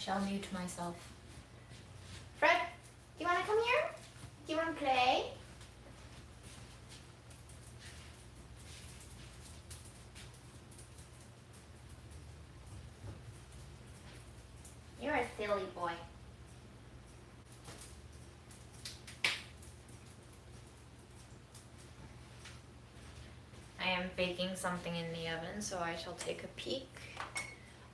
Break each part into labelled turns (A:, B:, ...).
A: shall mute myself. Fred, do you want to come here? Do you want to play? You're a silly boy. I am baking something in the oven, so I shall take a peek.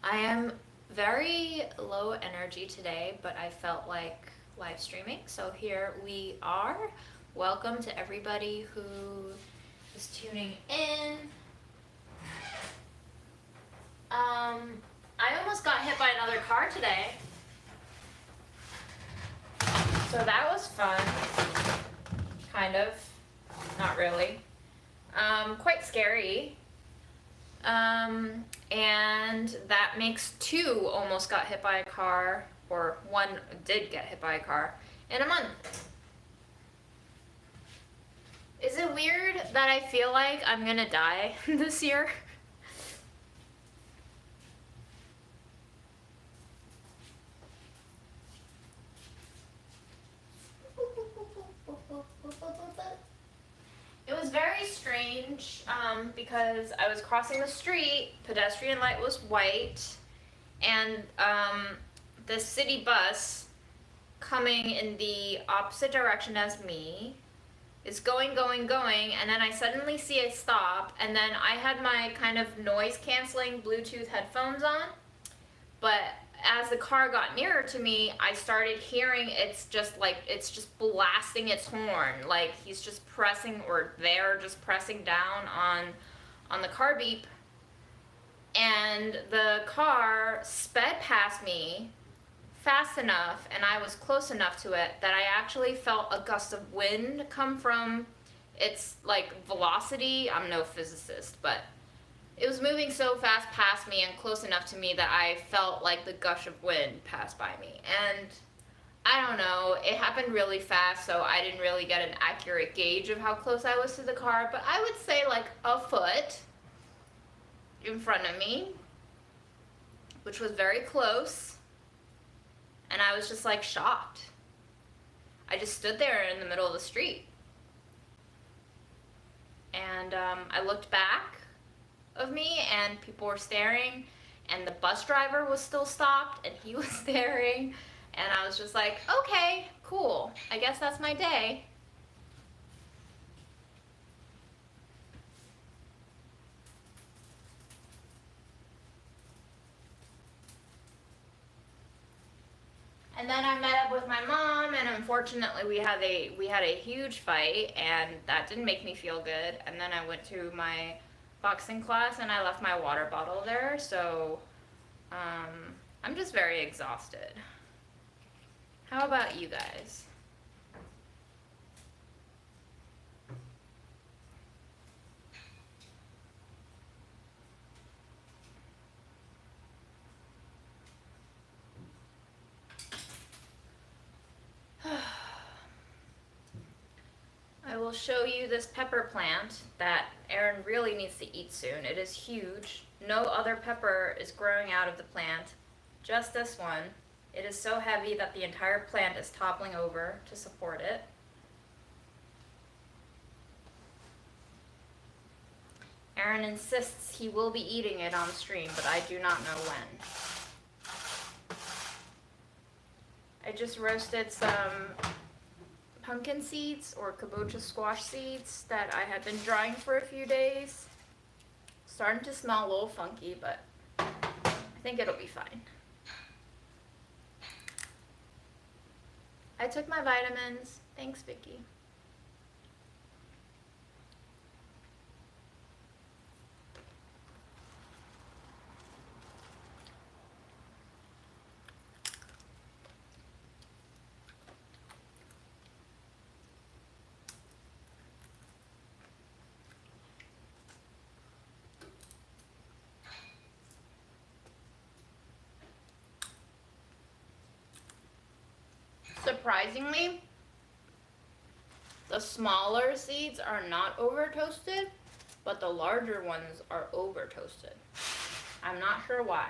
A: I am very low energy today, but I felt like live streaming, so here we are. Welcome to everybody who is tuning in. I almost got hit by another car today, so that was fun. Kind of, not really. Quite scary. And that makes 2 almost got hit by a car, or 1 did get hit by a car in a month. Is it weird that I feel like I'm gonna die this year? It was very strange because I was crossing the street, pedestrian light was white, and the city bus coming in the opposite direction as me is going, and then I suddenly see it stop, and then I had my kind of noise canceling Bluetooth headphones on, but as the car got nearer to me, I started hearing it's just blasting its horn, like he's just pressing, or they're just pressing down on the car beep, and the car sped past me fast enough, and I was close enough to it that I actually felt a gust of wind come from its like velocity. I'm no physicist, but it was moving so fast past me and close enough to me that I felt like the gush of wind pass by me. And I don't know, it happened really fast, so I didn't really get an accurate gauge of how close I was to the car, but I would say like a foot in front of me, which was very close, and I was just like shocked. I just stood there in the middle of the street, and I looked back of me, and people were staring, and the bus driver was still stopped, and he was staring, and I was just like, okay, cool, I guess that's my day. And then I met up with my mom, and unfortunately we had a huge fight, and that didn't make me feel good. And then I went to my boxing class, and I left my water bottle there, so I'm just very exhausted. How about you guys? I will show you this pepper plant that Erin really needs to eat soon. It is huge. No other pepper is growing out of the plant, just this one. It is so heavy that the entire plant is toppling over to support it. Erin insists he will be eating it on stream, but I do not know when. I just roasted some pumpkin seeds, or kabocha squash seeds, that I had been drying for a few days. Starting to smell a little funky, but I think it'll be fine. I took my vitamins. Thanks, Vicky. Surprisingly, the smaller seeds are not over toasted, but the larger ones are over toasted. I'm not sure why.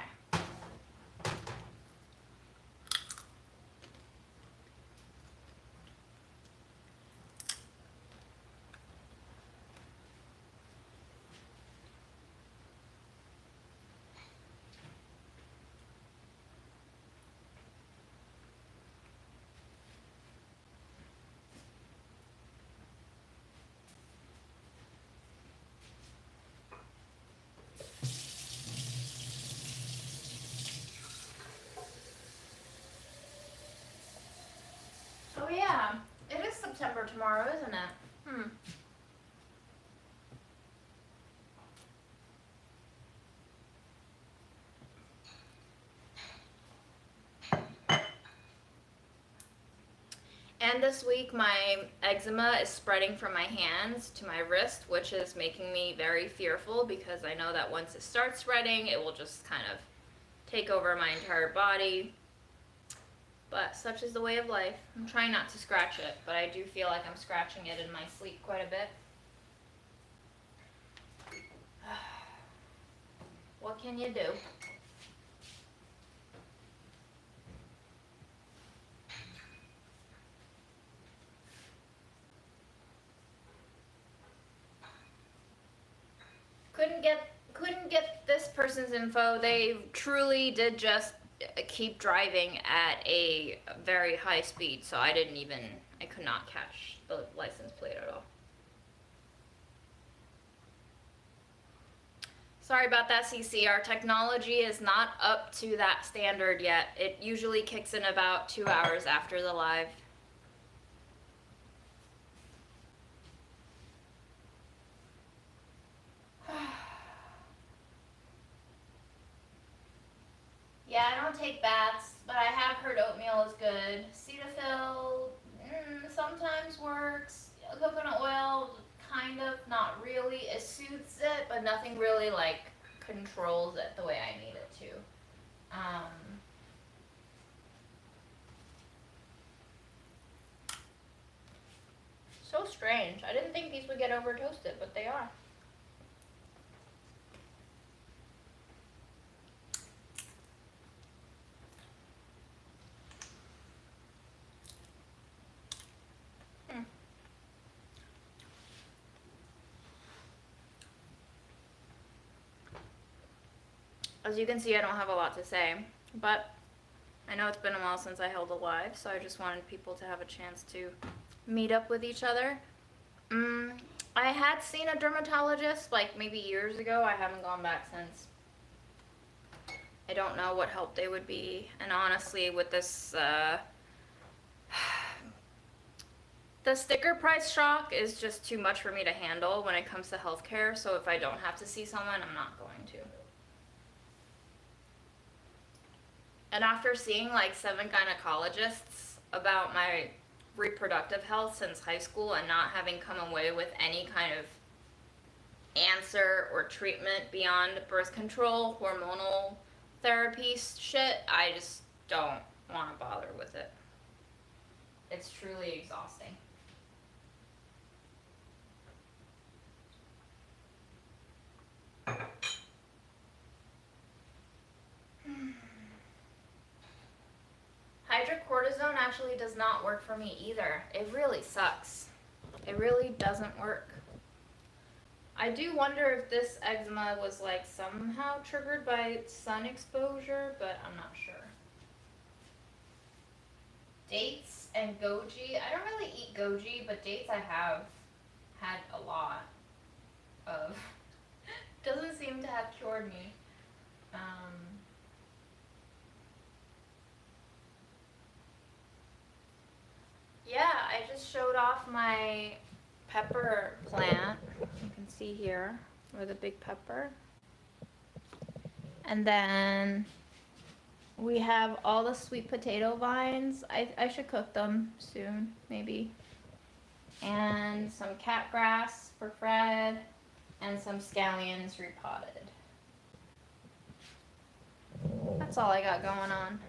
A: Oh yeah, it is September tomorrow, isn't it? And this week my eczema is spreading from my hands to my wrist, which is making me very fearful because I know that once it starts spreading, it will just kind of take over my entire body. But such is the way of life. I'm trying not to scratch it, but I do feel like I'm scratching it in my sleep quite a bit. What can you do? Couldn't get this person's info. They truly did just keep driving at a very high speed, so I could not catch the license plate at all. Sorry about that, CC. Our technology is not up to that standard yet. It usually kicks in about 2 hours after the live. Yeah, I don't take baths, but I have heard oatmeal is good. Cetaphil sometimes works. Coconut oil, kind of, not really. It soothes it, but nothing really like controls it the way I need it to. So strange. I didn't think these would get over toasted, but they are. As you can see, I don't have a lot to say, but I know it's been a while since I held a live, so I just wanted people to have a chance to meet up with each other. I had seen a dermatologist like maybe years ago. I haven't gone back since. I don't know what help they would be, and honestly, with this the sticker price shock is just too much for me to handle when it comes to healthcare, so if I don't have to see someone, I'm not going to. And after seeing like 7 gynecologists about my reproductive health since high school and not having come away with any kind of answer or treatment beyond birth control, hormonal therapy shit, I just don't want to bother with it. It's truly exhausting. Hydrocortisone actually does not work for me either. It really sucks. It really doesn't work. I do wonder if this eczema was like somehow triggered by sun exposure, but I'm not sure. Dates and goji. I don't really eat goji, but dates I have had a lot of. Doesn't seem to have cured me. Yeah, I just showed off my pepper plant. You can see here with a big pepper. And then we have all the sweet potato vines. I should cook them soon, maybe. And some cat grass for Fred, and some scallions repotted. That's all I got going on.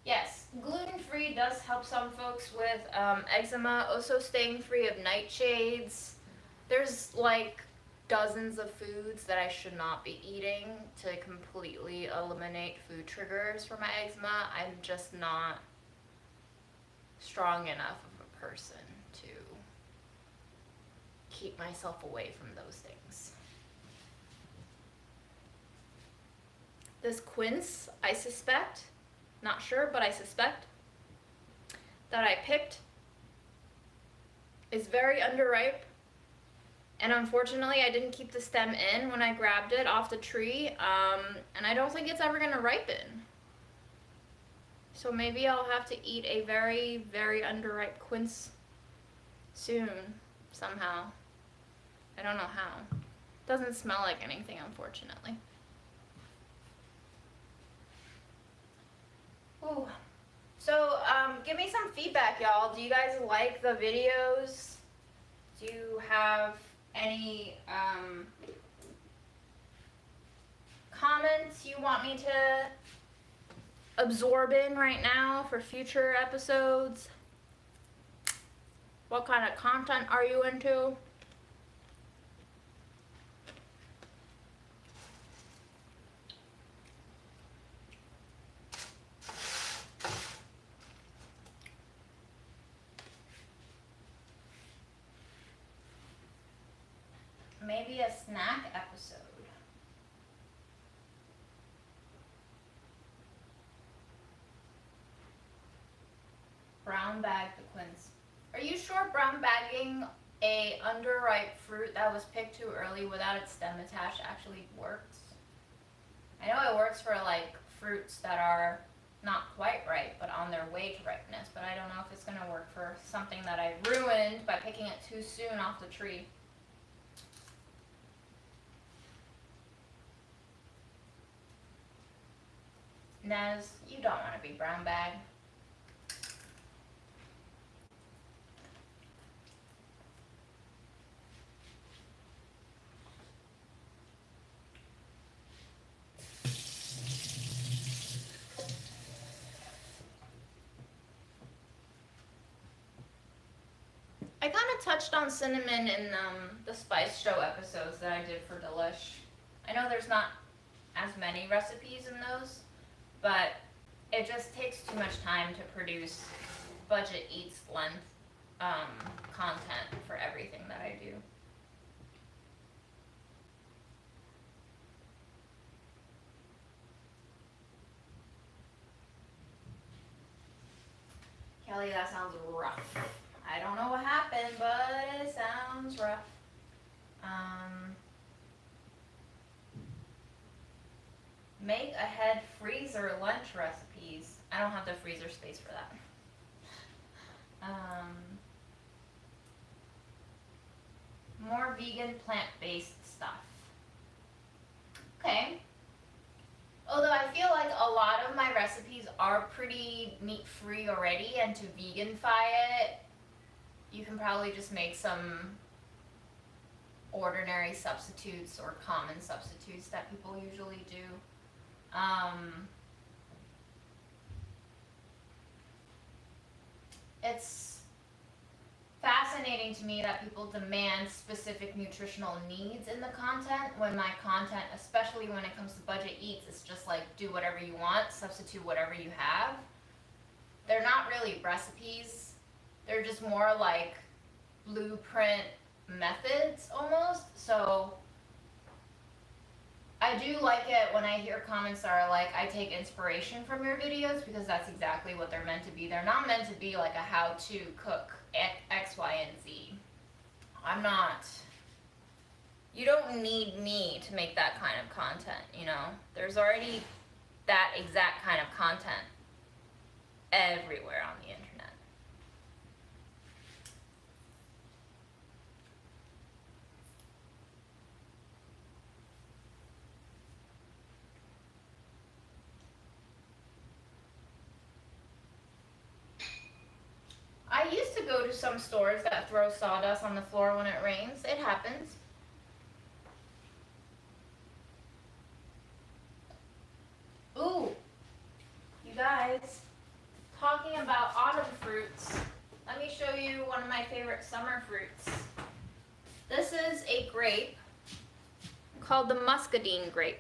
A: Yes, gluten-free does help some folks with eczema. Also staying free of nightshades. There's like dozens of foods that I should not be eating to completely eliminate food triggers for my eczema. I'm just not strong enough of a person to keep myself away from those things. This quince, I suspect, not sure, but I suspect that I picked is very underripe. And unfortunately, I didn't keep the stem in when I grabbed it off the tree, and I don't think it's ever gonna ripen. So maybe I'll have to eat a very, very underripe quince soon, somehow. I don't know how. Doesn't smell like anything, unfortunately. Ooh. So, give me some feedback, y'all. Do you guys like the videos? Do you have any comments you want me to absorb in right now for future episodes? What kind of content are you into? Maybe a snack episode. Brown bag the quince. Are you sure brown bagging a underripe fruit that was picked too early without its stem attached actually works? I know it works for like fruits that are not quite ripe but on their way to ripeness, but I don't know if it's gonna work for something that I ruined by picking it too soon off the tree. Nez, you don't want to be brown bag. I kind of touched on cinnamon in the Spice Show episodes that I did for Delish. I know there's not as many recipes in those, but it just takes too much time to produce budget eats length content for everything that I do. Kelly, that sounds rough. I don't know what happened, but it sounds rough. Make ahead freezer lunch recipes. I don't have the freezer space for that. More vegan, plant-based stuff. Okay. Although I feel like a lot of my recipes are pretty meat-free already, and to veganify it, you can probably just make some ordinary substitutes or common substitutes that people usually do. It's fascinating to me that people demand specific nutritional needs in the content when my content, especially when it comes to budget eats, is just like do whatever you want, substitute whatever you have. They're not really recipes. They're just more like blueprint methods almost. So I do like it when I hear comments that are like, I take inspiration from your videos, because that's exactly what they're meant to be. They're not meant to be like a how-to cook X, Y, and Z. I'm not. You don't need me to make that kind of content, you know? There's already that exact kind of content everywhere on the internet. I used to go to some stores that throw sawdust on the floor when it rains. It happens. Ooh, you guys, talking about autumn fruits, let me show you one of my favorite summer fruits. This is a grape called the muscadine grape.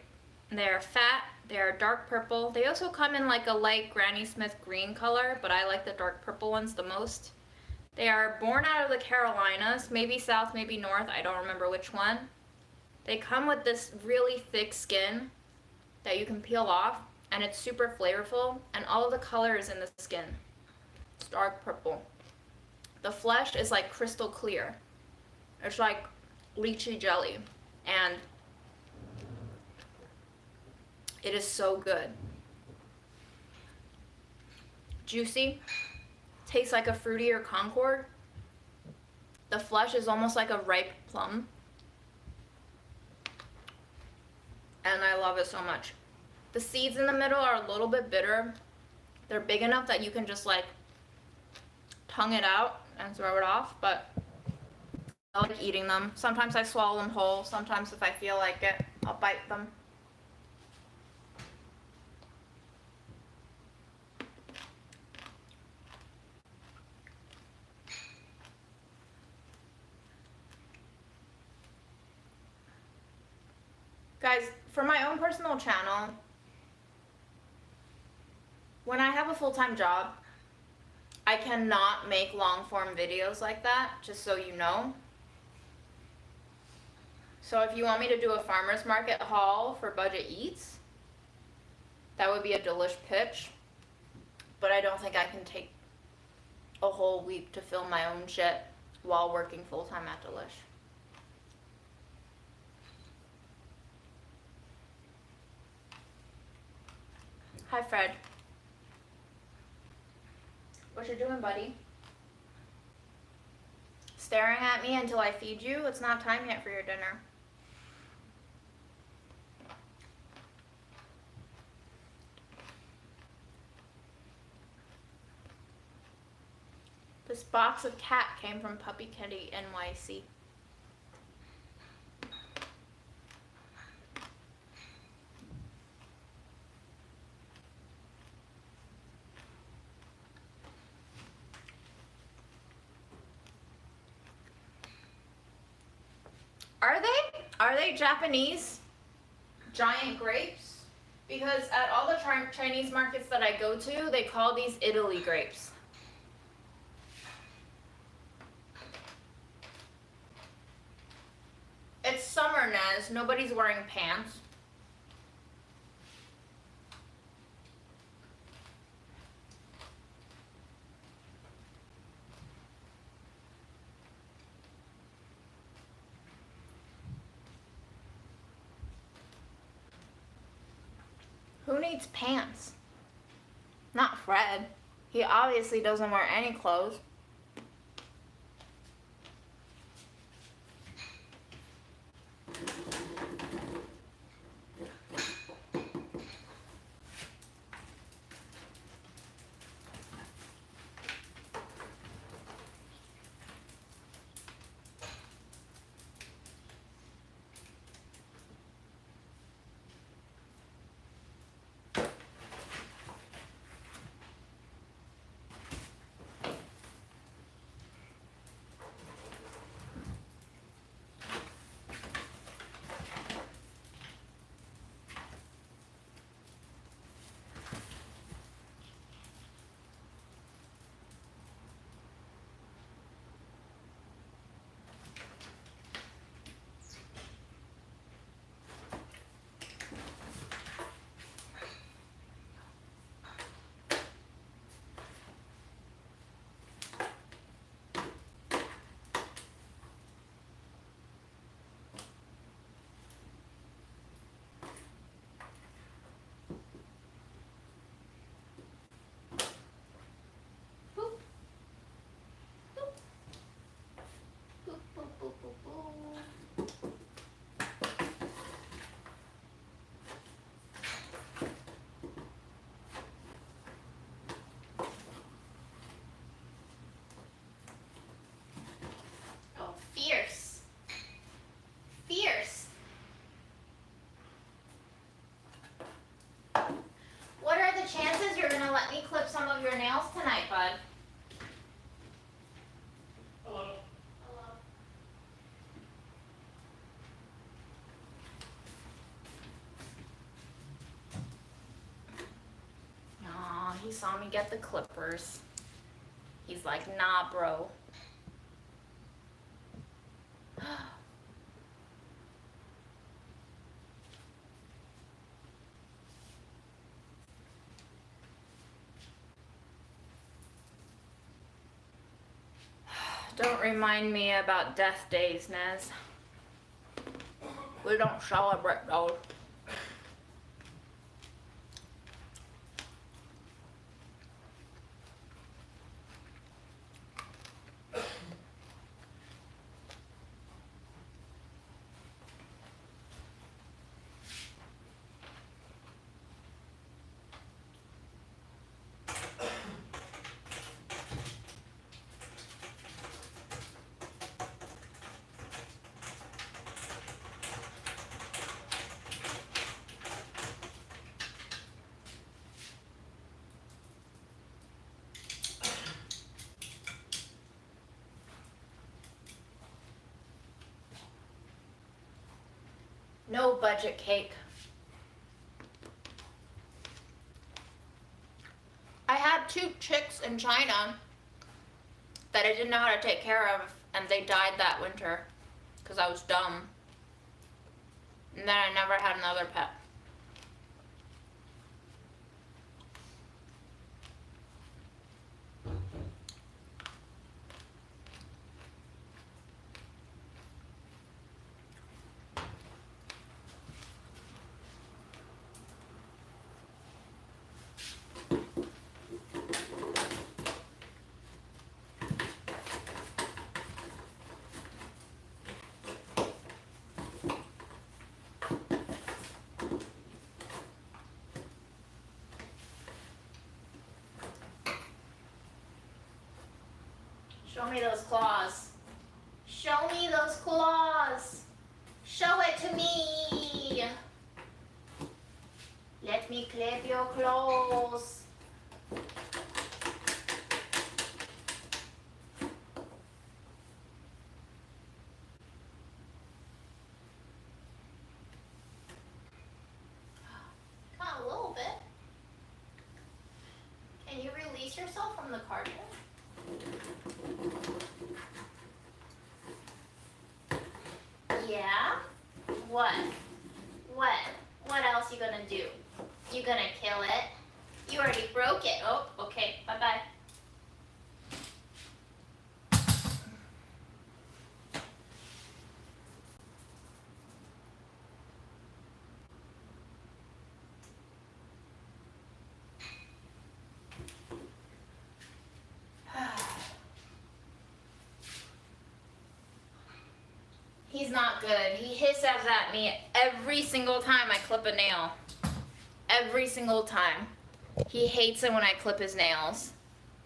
A: They're fat, they're dark purple. They also come in like a light Granny Smith green color, but I like the dark purple ones the most. They are born out of the Carolinas, maybe south, maybe north, I don't remember which one. They come with this really thick skin that you can peel off, and it's super flavorful, and all of the color is in the skin. It's dark purple. the flesh is like crystal clear. It's like lychee jelly, and it is so good. Juicy, tastes like a fruitier Concord. The flesh is almost like a ripe plum. And I love it so much. The seeds in the middle are a little bit bitter. They're big enough that you can just like tongue it out and throw it off, but I like eating them. Sometimes I swallow them whole. Sometimes if I feel like it, I'll bite them. Guys, for my own personal channel, when I have a full-time job, I cannot make long-form videos like that, just so you know. So if you want me to do a farmer's market haul for Budget Eats, that would be a delish pitch. But I don't think I can take a whole week to film my own shit while working full-time at Delish. Hi, Fred. What you doing, buddy? Staring at me until I feed you? It's not time yet for your dinner. This box of cat came from Puppy Kitty NYC. Are they Japanese giant grapes? Because at all the Chinese markets that I go to, they call these Italy grapes. It's summer, Nez. Nobody's wearing pants. Who needs pants? Not Fred. He obviously doesn't wear any clothes. Oh, fierce. Fierce. What are the chances you're gonna let me clip some of your nails tonight, bud?
B: Hello.
A: Hello. Aw, he saw me get the clippers. He's like, nah, bro. Don't remind me about death days, Nez. We don't celebrate those. No budget cake. I had 2 chicks in China that I didn't know how to take care of, and they died that winter because I was dumb. And then I never had another pet. Show me those claws. Show me those claws. Show it to me. Let me clip your claws. Got a little bit. Can you release yourself from the cardigan? Yeah? What? What? What else you gonna do? You gonna kill it? You already broke it. Oh, okay. Bye-bye. He's not good. He hisses at me every single time I clip a nail. Every single time. He hates it when I clip his nails.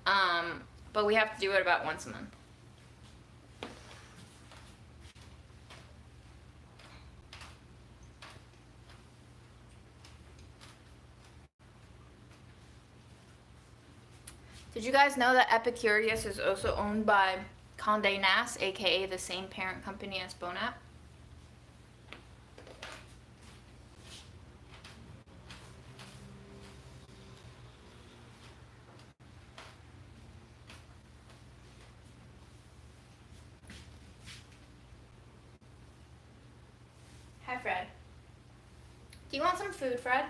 A: But we have to do it about once a month. Did you guys know that Epicurious is also owned by Conde Nast, aka the same parent company as Bonap? Hi, Fred. Do you want some food, Fred?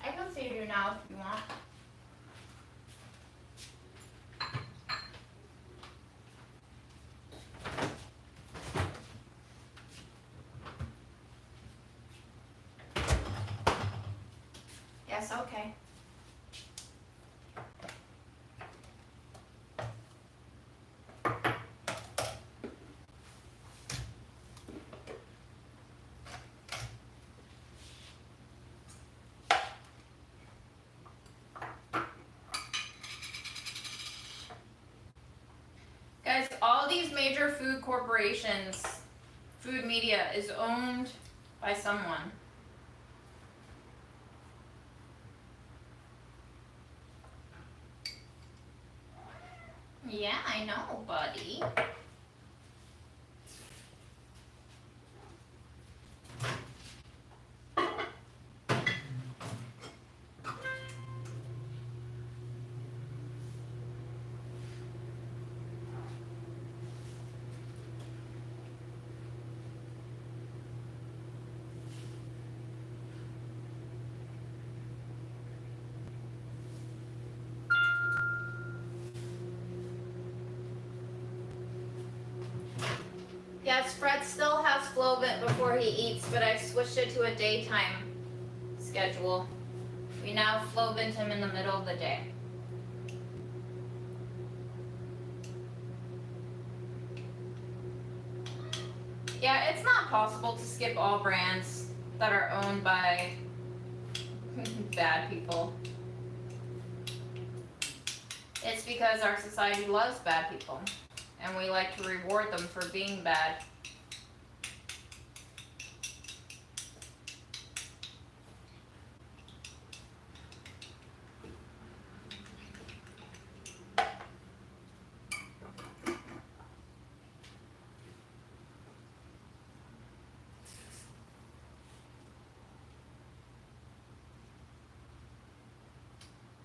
A: I can feed you now if you want. Yes, okay. Guys, all these major food corporations, food media is owned by someone. Yeah, I know, buddy. Yes, Fred still has Flovent before he eats, but I switched it to a daytime schedule. We now Flovent him in the middle of the day. Yeah, it's not possible to skip all brands that are owned by bad people. It's because our society loves bad people, and we like to reward them for being bad.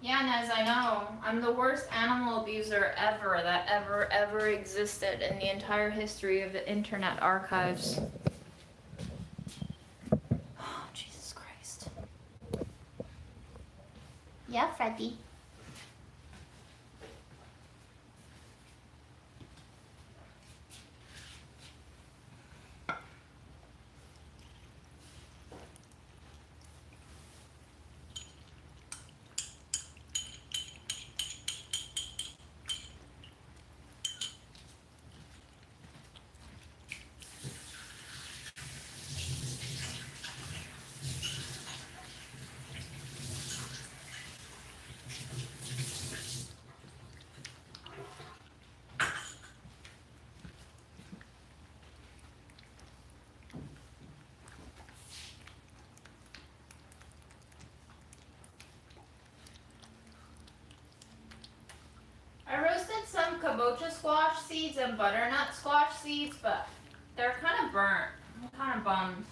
A: Yeah, Nez, I know. I'm the worst animal abuser ever that ever existed in the entire history of the internet archives. Oh, Jesus Christ. Yeah, Freddy. I roasted some kabocha squash seeds and butternut squash seeds, but they're kind of burnt. I'm kind of bummed.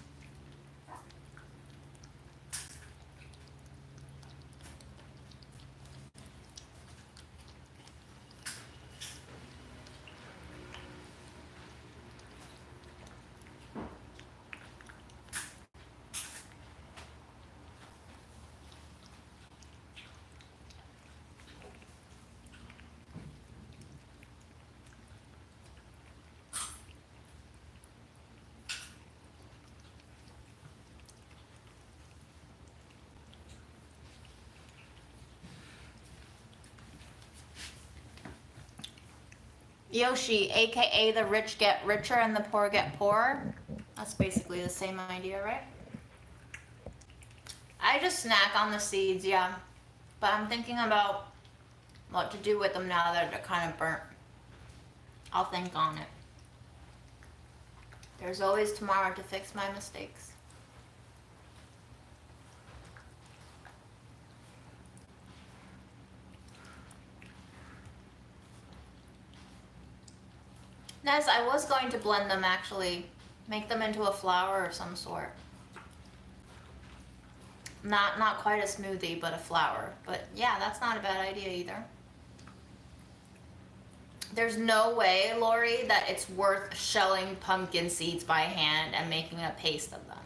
A: Yoshi, aka the rich get richer and the poor get poorer. That's basically the same idea, right? I just snack on the seeds, yeah. But I'm thinking about what to do with them now that they're kind of burnt. I'll think on it. There's always tomorrow to fix my mistakes. Nez, I was going to blend them actually. Make them into a flour of some sort. Not quite a smoothie, but a flour. But yeah, that's not a bad idea either. There's no way, Lori, that it's worth shelling pumpkin seeds by hand and making a paste of them.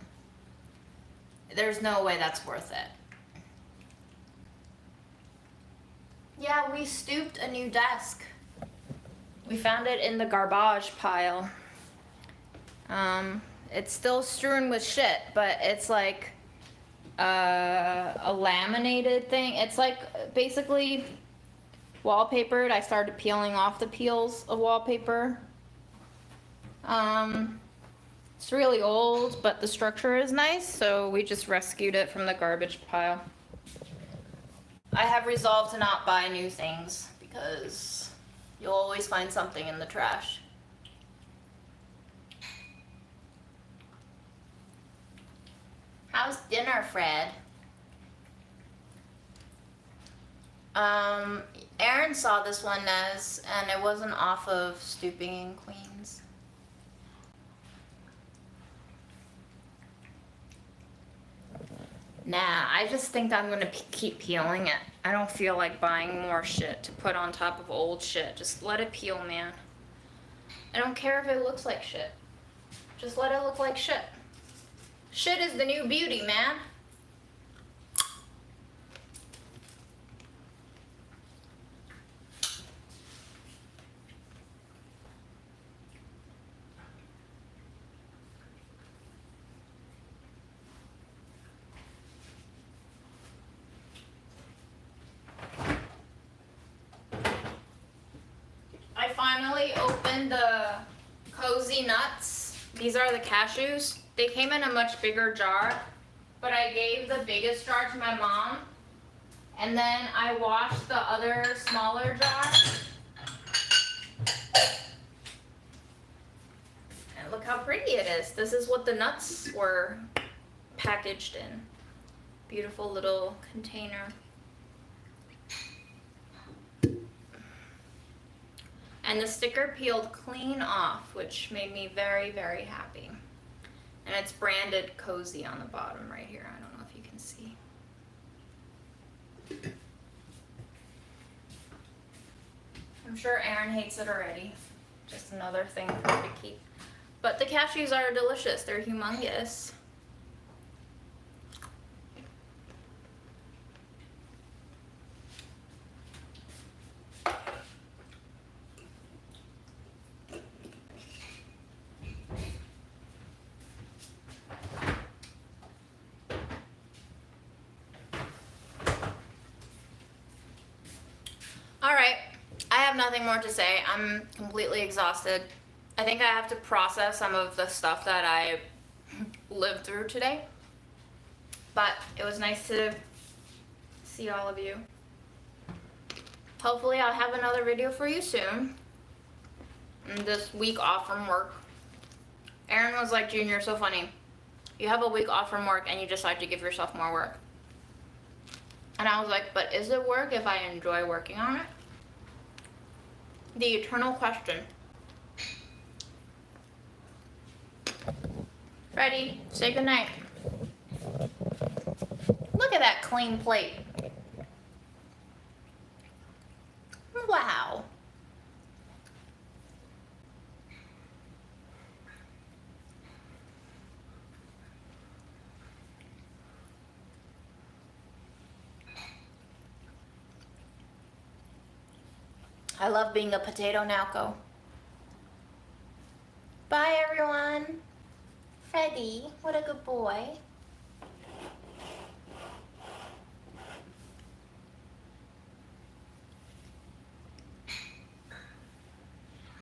A: There's no way that's worth it. Yeah, we stooped a new desk. We found it in the garbage pile. It's still strewn with shit, but it's like a laminated thing. It's like basically wallpapered. I started peeling off the peels of wallpaper. It's really old, but the structure is nice, so we just rescued it from the garbage pile. I have resolved to not buy new things because you'll always find something in the trash. How's dinner, Fred? Aaron saw this one, Nez, and it wasn't off of Stooping in Queens. Nah, I just think I'm gonna keep peeling it. I don't feel like buying more shit to put on top of old shit. Just let it peel, man. I don't care if it looks like shit. Just let it look like shit. Shit is the new beauty, man. finally opened the Cozy Nuts. These are the cashews. They came in a much bigger jar, but I gave the biggest jar to my mom. And then I washed the other smaller jar. And look how pretty it is. This is what the nuts were packaged in. Beautiful little container. And the sticker peeled clean off, which made me very, very happy. And it's branded Cozy on the bottom right here. I don't know if you can see. I'm sure Aaron hates it already. Just another thing for her to keep. But the cashews are delicious. They're humongous. Alright, I have nothing more to say. I'm completely exhausted. I think I have to process some of the stuff that I lived through today. But it was nice to see all of you. Hopefully I'll have another video for you soon. And this week off from work. Aaron was like, June, you're so funny. You have a week off from work and you decide to give yourself more work. And I was like, but is it work if I enjoy working on it? The eternal question. Ready? Say goodnight. Look at that clean plate. Wow. I love being a potato Nalco. Bye everyone. Freddie, what a good boy.